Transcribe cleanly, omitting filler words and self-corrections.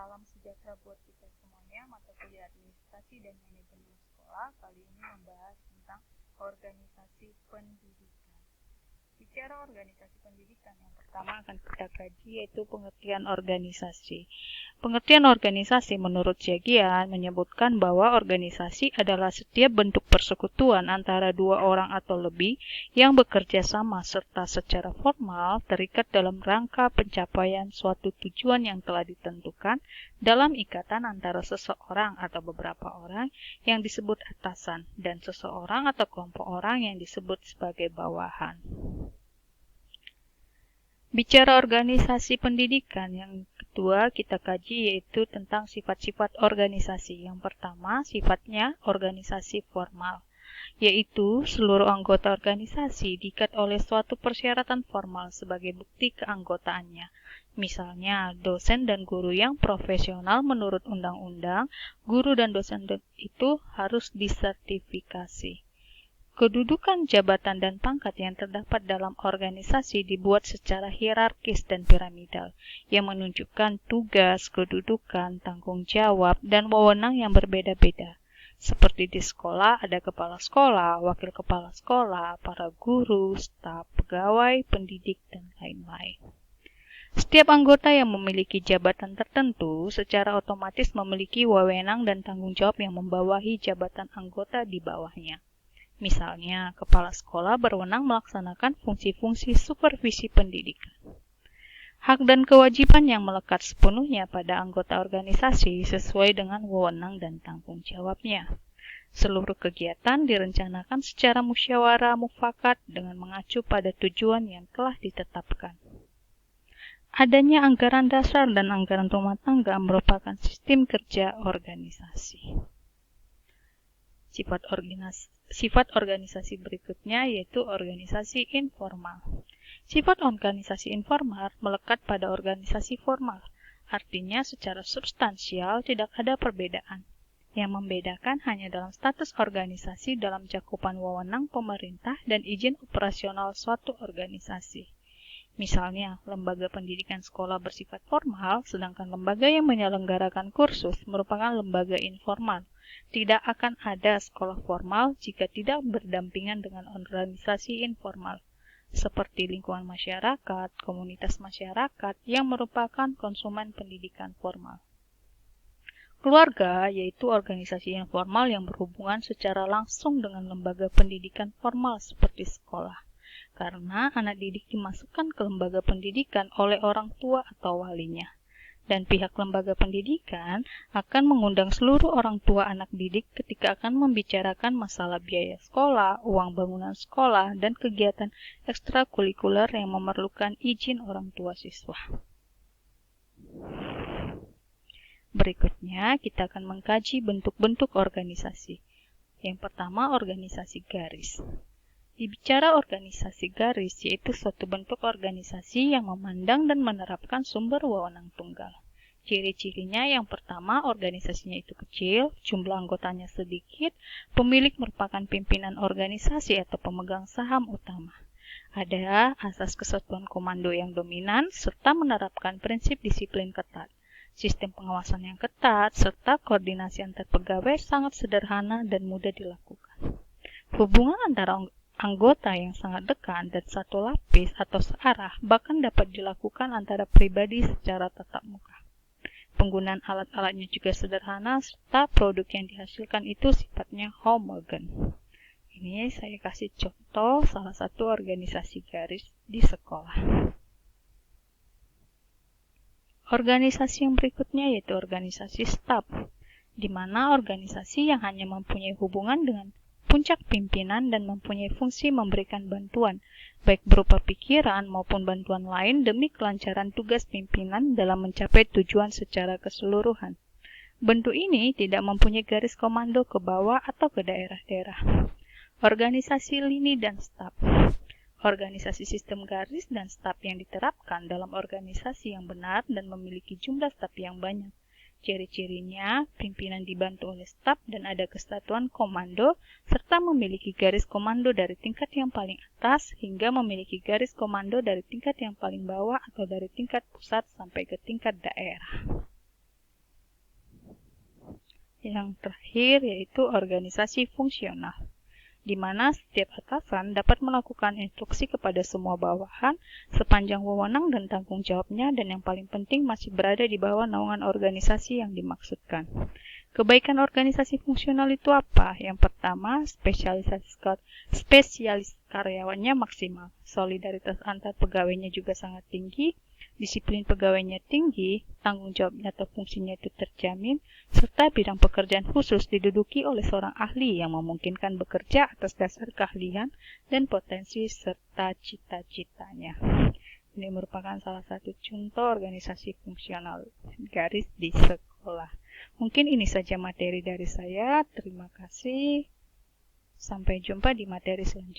Salam sejahtera buat kita semuanya. Mata kuliah administrasi dan manajemen sekolah kali ini membahas tentang organisasi pendidikan. Bicara organisasi pendidikan, yang pertama akan kita kaji yaitu pengertian organisasi. Pengertian organisasi menurut Jagian menyebutkan bahwa organisasi adalah setiap bentuk persekutuan antara dua orang atau lebih yang bekerja sama serta secara formal terikat dalam rangka pencapaian suatu tujuan yang telah ditentukan dalam ikatan antara seseorang atau beberapa orang yang disebut atasan dan seseorang atau kelompok orang yang disebut sebagai bawahan. Bicara organisasi pendidikan, yang kedua kita kaji yaitu tentang sifat-sifat organisasi. Yang pertama, sifatnya organisasi formal, yaitu seluruh anggota organisasi diikat oleh suatu persyaratan formal sebagai bukti keanggotaannya. Misalnya, dosen dan guru yang profesional menurut undang-undang, guru dan dosen itu harus disertifikasi. Kedudukan jabatan dan pangkat yang terdapat dalam organisasi dibuat secara hierarkis dan piramidal, yang menunjukkan tugas, kedudukan, tanggung jawab, dan wewenang yang berbeda-beda. Seperti di sekolah ada kepala sekolah, wakil kepala sekolah, para guru, staf, pegawai, pendidik, dan lain-lain. Setiap anggota yang memiliki jabatan tertentu secara otomatis memiliki wewenang dan tanggung jawab yang membawahi jabatan anggota di bawahnya. Misalnya, kepala sekolah berwenang melaksanakan fungsi-fungsi supervisi pendidikan. Hak dan kewajiban yang melekat sepenuhnya pada anggota organisasi sesuai dengan wewenang dan tanggung jawabnya. Seluruh kegiatan direncanakan secara musyawarah mufakat dengan mengacu pada tujuan yang telah ditetapkan. Adanya anggaran dasar dan anggaran rumah tangga merupakan sistem kerja organisasi. Sifat organisasi berikutnya yaitu organisasi informal. Sifat organisasi informal melekat pada organisasi formal, artinya secara substansial tidak ada perbedaan. Yang membedakan hanya dalam status organisasi dalam cakupan wewenang pemerintah dan izin operasional suatu organisasi. Misalnya, lembaga pendidikan sekolah bersifat formal, sedangkan lembaga yang menyelenggarakan kursus merupakan lembaga informal. Tidak akan ada sekolah formal jika tidak berdampingan dengan organisasi informal, seperti lingkungan masyarakat, komunitas masyarakat yang merupakan konsumen pendidikan formal. Keluarga yaitu organisasi informal yang berhubungan secara langsung dengan lembaga pendidikan formal seperti sekolah, karena anak didik dimasukkan ke lembaga pendidikan oleh orang tua atau walinya. Dan pihak lembaga pendidikan akan mengundang seluruh orang tua anak didik ketika akan membicarakan masalah biaya sekolah, uang bangunan sekolah, dan kegiatan ekstrakurikuler yang memerlukan izin orang tua siswa. Berikutnya, kita akan mengkaji bentuk-bentuk organisasi. Yang pertama, organisasi garis. Bicara organisasi garis, yaitu suatu bentuk organisasi yang memandang dan menerapkan sumber wewenang tunggal. Ciri-cirinya yang pertama, organisasinya itu kecil, jumlah anggotanya sedikit, pemilik merupakan pimpinan organisasi atau pemegang saham utama. Ada asas kesatuan komando yang dominan, serta menerapkan prinsip disiplin ketat. Sistem pengawasan yang ketat, serta koordinasi antar pegawai sangat sederhana dan mudah dilakukan. Hubungan antara anggota yang sangat dekat dan satu lapis atau searah bahkan dapat dilakukan antara pribadi secara tatap muka. Penggunaan alat-alatnya juga sederhana serta produk yang dihasilkan itu sifatnya homogen. Ini saya kasih contoh salah satu organisasi garis di sekolah. Organisasi yang berikutnya yaitu organisasi staf, di mana organisasi yang hanya mempunyai hubungan dengan puncak pimpinan dan mempunyai fungsi memberikan bantuan, baik berupa pikiran maupun bantuan lain demi kelancaran tugas pimpinan dalam mencapai tujuan secara keseluruhan. Bentuk ini tidak mempunyai garis komando ke bawah atau ke daerah-daerah. Organisasi lini dan staf. Organisasi sistem garis dan staf yang diterapkan dalam organisasi yang benar dan memiliki jumlah staf yang banyak. Ciri-cirinya, pimpinan dibantu oleh staf dan ada kesatuan komando, serta memiliki garis komando dari tingkat yang paling atas hingga memiliki garis komando dari tingkat yang paling bawah atau dari tingkat pusat sampai ke tingkat daerah. Yang terakhir yaitu organisasi fungsional, di mana setiap atasan dapat melakukan instruksi kepada semua bawahan sepanjang wewenang dan tanggung jawabnya, dan yang paling penting masih berada di bawah naungan organisasi yang dimaksudkan. Kebaikan organisasi fungsional itu apa? Yang pertama, spesialis karyawannya maksimal, solidaritas antar pegawainya juga sangat tinggi, disiplin pegawainya tinggi, tanggung jawabnya atau fungsinya itu terjamin, serta bidang pekerjaan khusus diduduki oleh seorang ahli yang memungkinkan bekerja atas dasar keahlian dan potensi serta cita-citanya. Ini merupakan salah satu contoh organisasi fungsional garis di sekolah. Mungkin ini saja materi dari saya. Terima kasih. Sampai jumpa di materi selanjutnya.